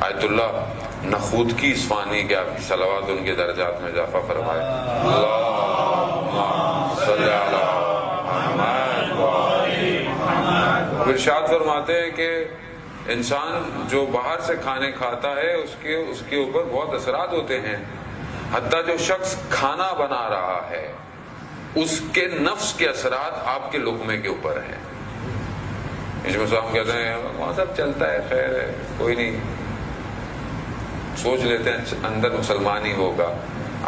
آیت اللہ نخود کی اصفہانی کے آپ کی صلوات ان کے درجات میں اضافہ فرمائے. اللہم صلی علی محمد وآل محمد. ارشاد فرماتے ہیں کہ انسان جو باہر سے کھانے کھاتا ہے اس کے اوپر بہت اثرات ہوتے ہیں. حتیٰ جو شخص کھانا بنا رہا ہے اس کے نفس کے اثرات آپ کے لقمے کے اوپر ہیں. اس میں ہم کہتے ہیں وہاں سب چلتا ہے، خیر ہے، کوئی نہیں، سوچ لیتے ہیں اندر مسلمان ہی ہوگا.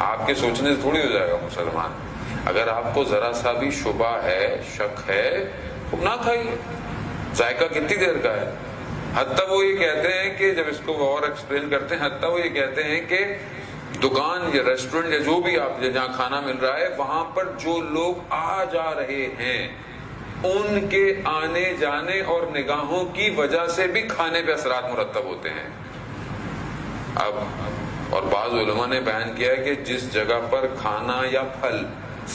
آپ کے سوچنے سے تھوڑی ہو جائے گا مسلمان. اگر آپ کو ذرا سا بھی شبہ ہے، شک ہے، تو نہ کھائیے. ذائقہ کتنی دیر کا ہے. حتیٰ وہ یہ کہتے ہیں کہ جب اس کو اور ایکسپلین کرتے ہیں، حتیٰ وہ یہ کہتے ہیں کہ دکان یا ریسٹورنٹ یا جو بھی آپ جہاں کھانا مل رہا ہے وہاں پر جو لوگ آ جا رہے ہیں ان کے آنے جانے اور نگاہوں کی وجہ سے بھی کھانے پہ اثرات مرتب ہوتے ہیں. اب اور بعض علماء نے بیان کیا ہے کہ جس جگہ پر کھانا یا پھل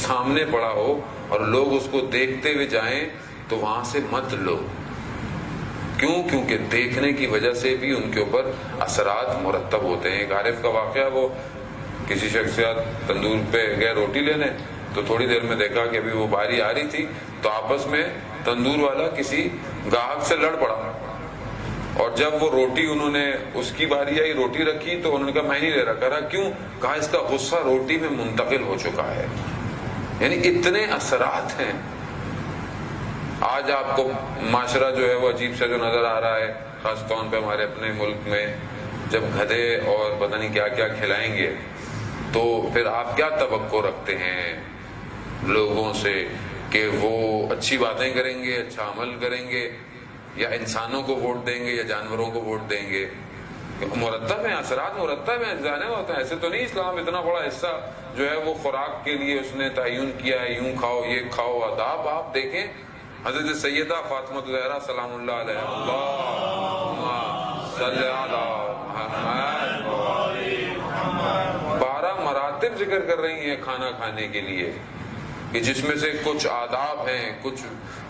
سامنے پڑا ہو اور لوگ اس کو دیکھتے ہوئے جائیں تو وہاں سے مت لو. کیوں؟ کیونکہ دیکھنے کی وجہ سے بھی ان کے اوپر اثرات مرتب ہوتے ہیں. ایک عارف کا واقعہ، وہ کسی شخصیات تندور پہ گئے روٹی لینے، تو تھوڑی دیر میں دیکھا کہ ابھی وہ باری آ رہی تھی تو آپس میں تندور والا کسی گاہک سے لڑ پڑا. اور جب وہ روٹی انہوں نے اس کی باری آئی روٹی رکھی تو انہوں نے کہا میں نہیں لے رہا. کہا کیوں؟ کہا اس کا غصہ روٹی میں منتقل ہو چکا ہے. یعنی اتنے اثرات ہیں. آج آپ کو معاشرہ جو ہے وہ عجیب سا جو نظر آ رہا ہے، خاص طور پہ ہمارے اپنے ملک میں جب گدھے اور پتہ نہیں کیا کیا کھلائیں گے تو پھر آپ کیا توقع رکھتے ہیں لوگوں سے کہ وہ اچھی باتیں کریں گے، اچھا عمل کریں گے، یا انسانوں کو ووٹ دیں گے یا جانوروں کو ووٹ دیں گے؟ مرتب ہیں، اثرات مرتب ہیں، جانے ہوتے ہیں. ایسے تو نہیں اسلام اتنا بڑا حصہ جو ہے وہ خوراک کے لیے اس نے تعین کیا ہے، یوں کھاؤ یہ کھاؤ. آداب آپ دیکھیں حضرت سیدہ فاطمہ الزہرا سلام اللہ علیہ، اللہم صلی علی محمد، 12 مراتب ذکر کر رہی ہیں کھانا کھانے کے لیے، کہ جس میں سے کچھ آداب ہیں، کچھ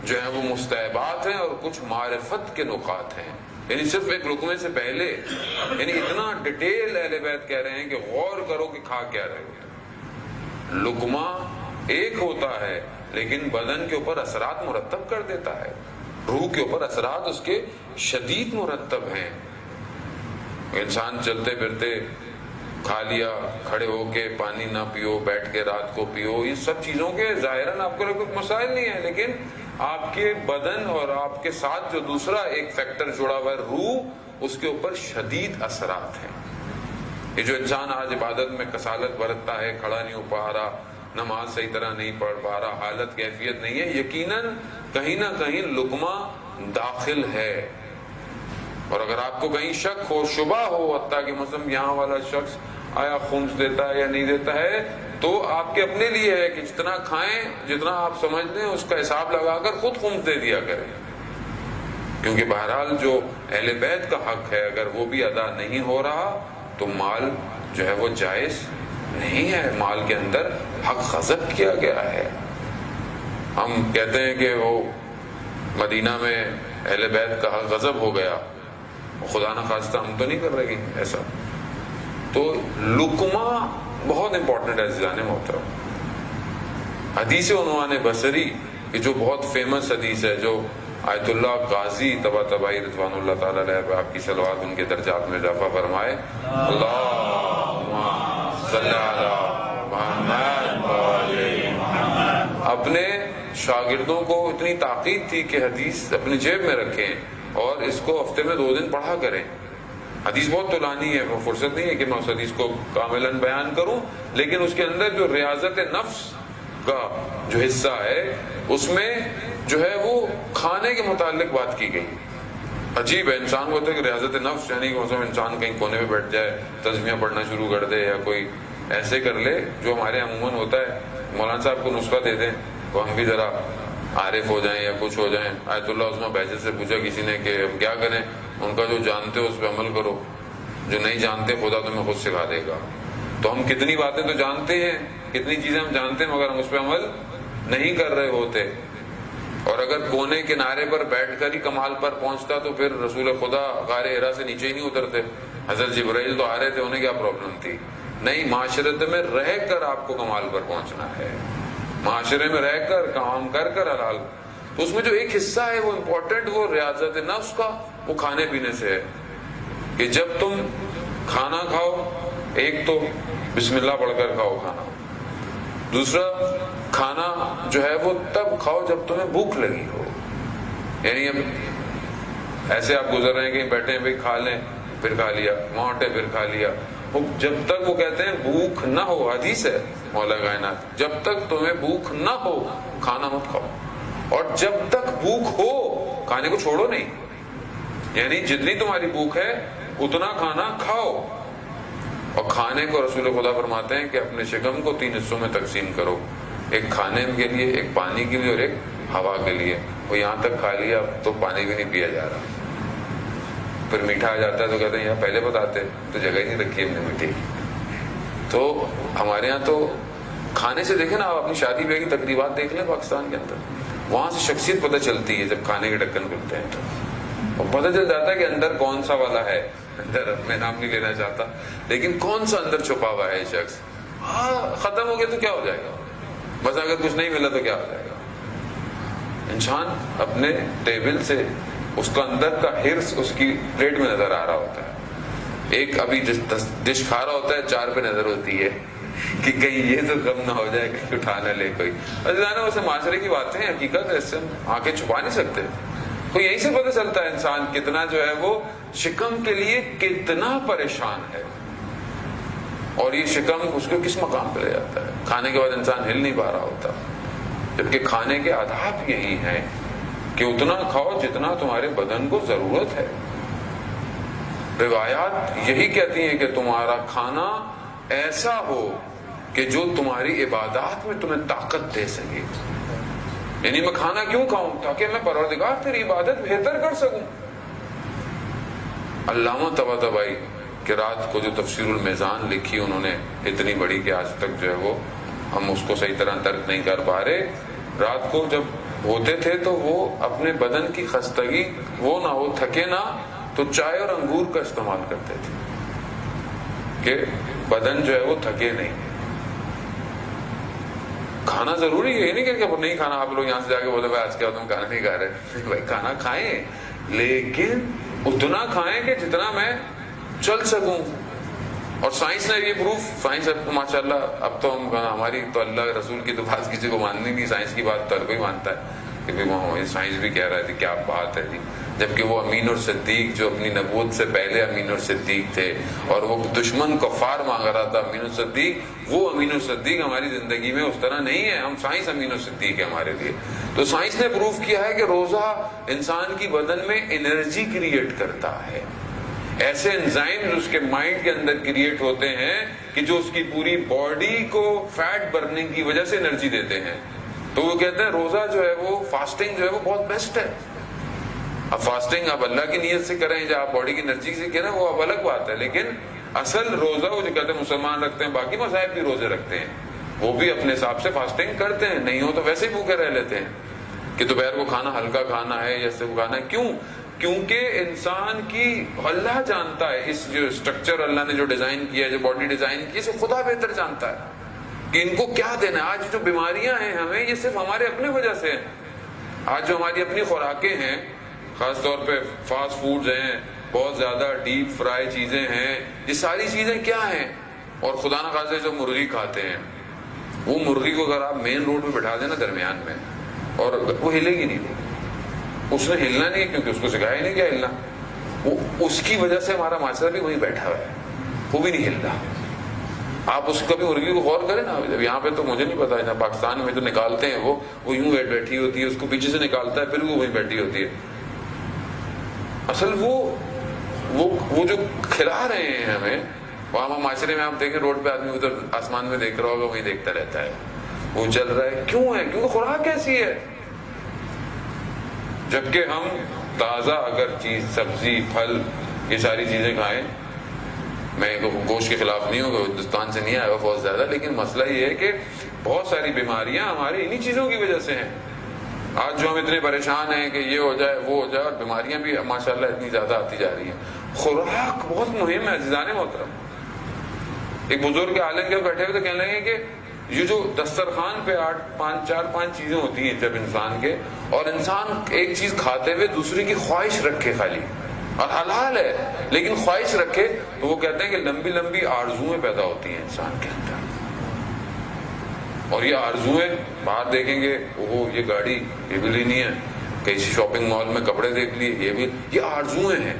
جو ہیں وہ مستحبات ہیں اور کچھ معرفت کے نکات ہیں. یعنی صرف ایک لقمے سے پہلے، یعنی اتنا ڈیٹیل اہل بیت کہہ رہے ہیں کہ غور کرو کہ کھا کیا رہے ہو. لقمہ ایک ہوتا ہے لیکن بدن کے اوپر اثرات مرتب کر دیتا ہے. روح کے اوپر اثرات اس کے شدید مرتب ہیں. انسان چلتے پھرتے کھا لیا، کھڑے ہو کے پانی نہ پیو، بیٹھ کے رات کو پیو، یہ سب چیزوں کے ظاہراً آپ کو کوئی مسائل نہیں ہے، لیکن آپ کے بدن اور آپ کے ساتھ جو دوسرا ایک فیکٹر جڑا ہوا ہے روح، اس کے اوپر شدید اثرات ہیں. یہ جو انسان آج عبادت میں کسالت برتتا ہے، کھڑا نہیں ہو پا رہا، نماز صحیح طرح نہیں پڑھ پا رہا، حالت کیفیت نہیں ہے، یقیناً کہیں نہ کہیں لقمہ داخل ہے. اور اگر آپ کو کہیں شک ہو، شبہ ہو، حتیٰ کہ مثلا یہاں والا شخص آیا خمس دیتا ہے یا نہیں دیتا ہے، تو آپ کے اپنے لیے ہے کہ جتنا کھائیں، جتنا آپ سمجھ لیں اس کا حساب لگا کر خود خمس دے دیا کریں. کیونکہ بہرحال جو اہل بیت کا حق ہے اگر وہ بھی ادا نہیں ہو رہا تو مال جو ہے وہ جائز نہیں ہے. مال کے اندر حق غصب کیا گیا ہے. ہم کہتے ہیں کہ وہ مدینہ میں اہل بیت کا حق غصب ہو گیا، خدا نہ خواستہ ہم تو نہیں کر رہے ایسا. تو لقمہ بہت امپورٹنٹ ہے عزیزان محترم. حدیث عنوان بصری کہ جو بہت فیمس حدیث ہے، جو آیت اللہ غازی طباطبائی رضوان اللہ تعالیٰ علیہ آپ کی صلوات ان کے درجات میں اضافہ فرمائے. اللہم صلی علی محمد وآل محمد. اپنے شاگردوں کو اتنی تاکید تھی کہ حدیث اپنی جیب میں رکھیں اور اس کو ہفتے میں 2 دن پڑھا کریں. حدیث بہت طولانی ہے، وہ فرصت نہیں ہے کہ میں اس حدیث کو کاملاً بیان کروں، لیکن اس کے اندر جو ریاضت نفس کا جو حصہ ہے اس میں جو ہے وہ کھانے کے متعلق بات کی گئی. عجیب ہے، انسان کو ہوتا ہے کہ ریاضت نفس یعنی کہ مثلا انسان کہیں کونے میں بیٹھ جائے، تسبیحاں پڑھنا شروع کر دے یا کوئی ایسے کر لے جو ہمارے عموماً ہوتا ہے. مولانا صاحب کو نسخہ دے دیں تو ہم بھی ذرا عارف ہو جائیں یا کچھ ہو جائیں. آیت اللہ عثمہ بہجت سے پوچھا کسی نے کہ ہم کیا کریں؟ ان کا جو جانتے ہو اس پہ عمل کرو، جو نہیں جانتے خدا تمہیں خود سکھا دے گا. تو ہم کتنی باتیں تو جانتے ہیں، کتنی چیزیں ہم جانتے ہیں، مگر ہم اس پہ عمل نہیں کر رہے ہوتے. اور اگر کونے کنارے پر بیٹھ کر ہی کمال پر پہنچتا تو پھر رسول خدا غار حرا سے نیچے ہی نہیں اترتے. حضرت جبرائیل تو آ رہے تھے, انہیں کیا پرابلم تھی؟ نہیں, معاشرت میں رہ کر آپ کو کمال پر پہنچنا ہے, معاشرے میں رہ کر کام کر کر حلال. تو اس میں جو ایک حصہ ہے وہ امپورٹنٹ, وہ ریاضت نفس کا, وہ کھانے پینے سے ہے کہ جب تم کھانا کھاؤ, ایک تو بسم اللہ پڑھ کر کھاؤ کھانا, دوسرا کھانا جو ہے وہ تب کھاؤ جب تمہیں بھوک لگی ہو. یعنی اب ایسے آپ گزر رہے ہیں کہ بیٹھے ہیں, بھائی کھا لیں, پھر کھا لیا, وہاں اٹھے پھر کھا لیا. جب تک وہ کہتے ہیں بھوک نہ ہو, حدیث ہے مولا کائنات, جب تک تمہیں بھوک نہ ہو کھانا مت کھاؤ, اور جب تک بھوک ہو کھانے کو چھوڑو نہیں. یعنی جتنی تمہاری بھوک ہے اتنا کھانا کھاؤ. اور کھانے کو رسول خدا فرماتے ہیں کہ اپنے شکم کو 3 حصوں میں تقسیم کرو, ایک کھانے کے لیے, ایک پانی کے لیے, اور ایک ہوا کے لیے. وہ یہاں تک کھا لیا تو پانی بھی نہیں پیا جا رہا, پھر میٹھا آ جاتا ہے تو کہتے ہیں یہاں پہلے بتاتے تو جگہ ہی نہیں رکھی ہم نے میٹھی. تو ہمارے یہاں تو کھانے سے دیکھیں نا, آپ اپنی شادی بیاہ کی تقریبات دیکھ لیں پاکستان کے اندر, وہاں سے شخصیت پتہ چلتی ہے جب کھانے کے ڈھکن کھلتے ہیں تو پتہ چل جاتا ہے کہ اندر کون سا والا ہے. اندر میں نام نہیں لینا چاہتا, لیکن کون سا اندر چھپا ہوا ہے شخص. ختم ہو گیا تو کیا ہو جائے گا, بس اگر کچھ نہیں ملا تو کیا ہو جائے گا. انسان اپنے ٹیبل سے اس کا اندر کا ہرس اس کی پلیٹ میں نظر آ رہا ہوتا ہے. ایک ابھی ڈش کھا رہا ہوتا ہے, 4 پہ نظر ہوتی ہے کہ کہیں یہ تو کم نہ ہو جائے, کہیں اٹھا نہ لے کوئی. ویسے معاشرے کی باتیں ہیں, حقیقت ہے, اس سے ہم آنکھیں چھپا نہیں سکتے. تو یہی سے پتہ چلتا ہے انسان کتنا جو ہے وہ شکم کے لیے کتنا پریشان ہے, اور یہ شکم اس کو کس مقام پہ لے جاتا ہے. کھانے کے بعد انسان ہل نہیں پا رہا ہوتا, جبکہ کھانے کے آداب یہی ہیں کہ اتنا کھاؤ جتنا تمہارے بدن کو ضرورت ہے. روایات یہی کہتی ہیں کہ تمہارا کھانا ایسا ہو کہ جو تمہاری عبادات میں تمہیں طاقت دے سکے. یعنی میں کھانا کیوں کھاؤں؟ تاکہ میں پروردگار تیری عبادت بہتر کر سکوں. علامہ طباطبائی کہ رات کو جو تفسیر المیزان لکھی انہوں نے, اتنی بڑی کہ آج تک جو ہے وہ ہم اس کو صحیح طرح درک نہیں کر پا رہے. رات کو جب ہوتے تھے تو وہ اپنے بدن کی خستگی وہ نہ ہو, تھکے نہ, تو چائے اور انگور کا استعمال کرتے تھے کہ بدن جو ہے وہ تھکے نہیں. کھانا ضروری ہے, یہ نہیں کہ نہیں کھانا. آپ لوگ یہاں سے جا کے بولے بھائی آج کیا تم کھانا نہیں کھا رہے, بھائی کھانا کھائیں لیکن اتنا کھائیں کہ جتنا میں چل سکوں. اور سائنس نے یہ پروف, سائنس ماشاء اللہ اب تو ہماری تو اللہ رسول کی تو بات کسی کو ماننی نہیں, سائنس کی بات تو ہر کوئی مانتا ہے کہ سائنس بھی کہہ رہا تھی کیا بات ہے جی. جبکہ وہ امین اور صدیق جو اپنی نبوت سے پہلے امین اور صدیق تھے, اور وہ دشمن کفار مانگ رہا تھا امین اور صدیق, وہ امین اور صدیق ہماری زندگی میں اس طرح نہیں ہے. ہم سائنس امین اور صدیق ہے ہمارے لیے. تو سائنس نے پروف کیا ہے کہ روزہ انسان کی بدن میں انرجی کریٹ کرتا ہے. ایسے انزائم اس کے مائنڈ کے اندر کریٹ ہوتے ہیں کہ جو اس کی پوری باڈی کو فیٹ برننگ کی وجہ سے انرجی دیتے ہیں. تو وہ کہتے ہیں روزہ جو ہے وہ, فاسٹنگ جو ہے وہ بہت بیسٹ ہے. اب فاسٹنگ آپ اللہ کی نیت سے کریں یا آپ باڈی کی انرجی سے کریں وہ اب الگ بات ہے, لیکن اصل روزہ وہ جو کہتے ہیں مسلمان رکھتے ہیں, باقی مذاہب بھی روزے رکھتے ہیں, وہ بھی اپنے حساب سے فاسٹنگ کرتے ہیں. نہیں ہو تو ویسے ہی بھوکے رہ لیتے ہیں کہ دوپہر کو کھانا ہلکا کھانا ہے یا صرف کھانا ہے. کیوں؟ کیونکہ انسان کی اللہ جانتا ہے, اس جو اسٹرکچر اللہ نے جو ڈیزائن کیا ہے, جو باڈی ڈیزائن کی, اسے خدا بہتر جانتا ہے کہ ان کو کیا دینا ہے. آج جو بیماریاں ہیں ہمیں, یہ صرف ہمارے اپنے وجہ سے ہیں. آج جو ہماری اپنی خوراکیں ہیں, خاص طور پہ فاسٹ فوڈز ہیں, بہت زیادہ ڈیپ فرائی چیزیں ہیں, یہ ساری چیزیں کیا ہیں. اور خدا نہ خاصے جو مرغی کھاتے ہیں, وہ مرغی کو اگر آپ مین روڈ پہ بٹھا دیں نا درمیان میں, اور وہ ہلے گی نہیں. اس نے ہلنا نہیں کیونکہ اس کو سکھایا ہی نہیں کیا ہلنا. وہ اس کی وجہ سے ہمارا معاشرہ بھی وہیں بیٹھا ہوا ہے, وہ بھی نہیں ہل رہا. آپ اس کبھی مرغی کو غور کریں نا, جب یہاں پہ تو مجھے نہیں پتا, پاکستان میں جو نکالتے ہیں وہ یوں بیٹھی ہوتی ہے, اس کو پیچھے سے نکالتا ہے پھر وہ وہیں بیٹھی ہوتی ہے. اصل وہ جو کھلا رہے ہیں ہمیں, وہاں معاشرے میں آپ دیکھیں روڈ پہ آدمی ادھر آسمان میں دیکھ رہا ہوگا, وہیں دیکھتا رہتا ہے, وہ چل رہا ہے. کیوں ہے؟ کیونکہ خوراک ایسی ہے. جبکہ ہم تازہ اگر چیز, سبزی, پھل, یہ ساری چیزیں کھائیں. میں گوشت کے خلاف نہیں ہوں, ہندوستان سے نہیں آیا ہوا بہت زیادہ, لیکن مسئلہ یہ ہے کہ بہت ساری بیماریاں ہمارے انہی چیزوں کی وجہ سے ہیں. آج جو ہم اتنے پریشان ہیں کہ یہ ہو جائے وہ ہو جائے، اور بیماریاں بھی ماشاءاللہ اتنی زیادہ آتی جا رہی ہیں. خوراک بہت مہم ہے عزیزان محترم. ایک بزرگ عالم کے بیٹھے ہوئے تو کہنے لگے کہ یہ جو دسترخوان پہ چار پانچ چیزیں ہوتی ہیں جب انسان کے، اور انسان ایک چیز کھاتے ہوئے دوسری کی خواہش رکھے خالی، اور حلال ہے لیکن خواہش رکھے، تو وہ کہتے ہیں کہ لمبی لمبی آرزویں پیدا ہوتی ہیں انسان کے اندر. اور یہ آرزویں باہر دیکھیں گے، وہ یہ گاڑی یہ بھی لینی ہے، کسی شاپنگ مال میں کپڑے دیکھ لیے یہ بھی، یہ آرزویں ہیں.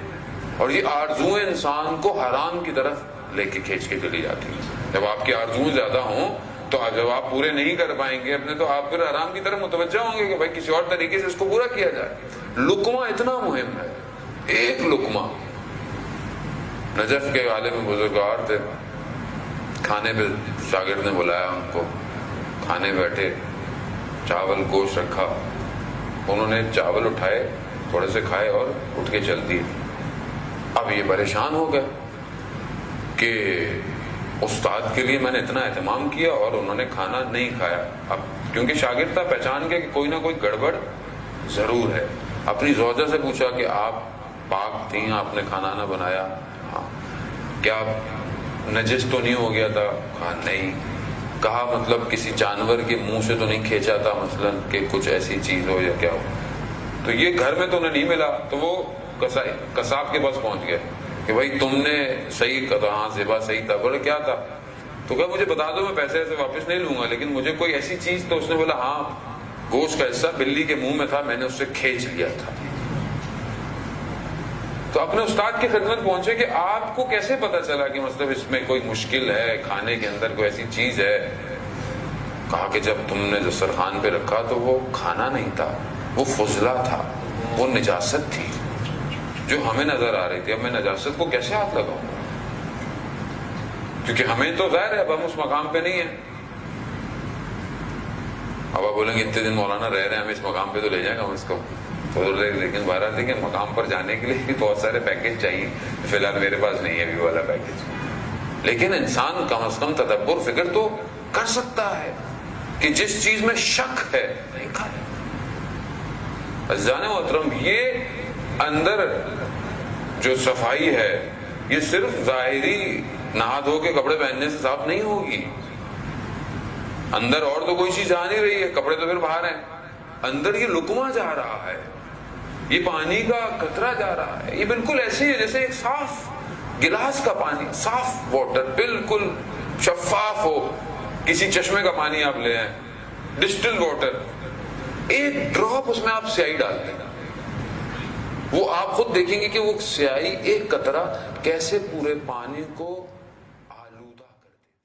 اور یہ آرزویں انسان کو حرام کی طرف لے کے کھینچ کے چلی جاتی ہیں. جب آپ کی آرزویں زیادہ ہوں تو جب آپ پورے نہیں کر پائیں گے اپنے، تو آپ پھر حرام کی طرف متوجہ ہوں گے کہ بھائی کسی اور طریقے سے اس کو پورا کیا جائے. لقمہ اتنا مہم ہے، ایک لقمہ. نجف کے عالم بزرگوار تھے، کھانے پہ شاگرد نے بلایا ان کو، کھانے بیٹھے، چاول گوشت رکھا، انہوں نے چاول اٹھائے، تھوڑے سے کھائے اور اٹھ کے چل دیے. اب یہ پریشان ہو گئے کہ استاد کے لیے میں نے اتنا اہتمام کیا اور انہوں نے کھانا نہیں کھایا. اب کیونکہ شاگرد تھا، پہچان گیا کہ کوئی نہ کوئی گڑبڑ ضرور ہے. اپنی زوجہ سے پوچھا کہ آپ پاک تھیں، آپ نے کھانا نہ بنایا؟ ہاں. کیا نجس تو نہیں ہو گیا تھا؟ کہا نہیں. کہا مطلب کسی جانور کے منہ سے تو نہیں کھینچا تھا مثلا کہ کچھ ایسی چیز ہو یا کیا ہو؟ تو یہ گھر میں تو انہیں نہیں ملا. تو وہ قصاب کے پاس پہنچ گئے کہ بھائی تم نے صحیح کہا، ہاں ذبح صحیح تھا. بولے کیا تھا؟ تو کہا مجھے بتا دو، میں پیسے ایسے واپس نہیں لوں گا، لیکن مجھے کوئی ایسی چیز. تو اس نے بولا ہاں گوشت کا حصہ بلی کے منہ میں تھا، میں نے اس سے کھینچ لیا تھا. تو اپنے استاد کی خدمت پہنچے کہ آپ کو کیسے پتا چلا کہ مطلب اس میں کوئی مشکل ہے، کھانے کے اندر کوئی ایسی چیز ہے؟ کہا کہ جب تم نے دسترخوان پہ رکھا تو وہ کھانا نہیں تھا، وہ فضلہ تھا، وہ نجاست تھی جو ہمیں نظر آ رہی تھی. اب میں نجاست کو کیسے ہاتھ لگاؤں؟ کیونکہ ہمیں تو ظاہر ہے اب ہم اس مقام پہ نہیں ہیں. اب آپ بولیں گے اتنے دن مولانا رہ رہے ہیں، ہمیں اس مقام پہ تو لے جائیں گا ہم اس کو. لیکن بہرحال لیکن مقام پر جانے کے لیے بھی بہت سارے پیکج چاہیے. فی الحال میرے پاس نہیں ہے ابھی والا پیکج، لیکن انسان کم از کم تدبر فکر تو کر سکتا ہے کہ جس چیز میں شک ہے نہیں کھانا. عزیزان محترم، یہ اندر جو صفائی ہے یہ صرف ظاہری نہا دھو کے کپڑے پہننے سے صاف نہیں ہوگی. اندر اور تو کوئی چیز جا نہیں رہی ہے، کپڑے تو پھر باہر ہیں. اندر یہ لقمہ جا رہا ہے، یہ پانی کا قطرہ جا رہا ہے. یہ بالکل ایسے ہی ہے جیسے ایک صاف گلاس کا پانی، صاف واٹر، بالکل شفاف ہو. کسی چشمے کا پانی آپ لے آئیں، ڈسٹل واٹر، ایک ڈراپ اس میں آپ سیاہی ڈال دیں، وہ آپ خود دیکھیں گے کہ وہ سیاہی ایک قطرہ کیسے پورے پانی کو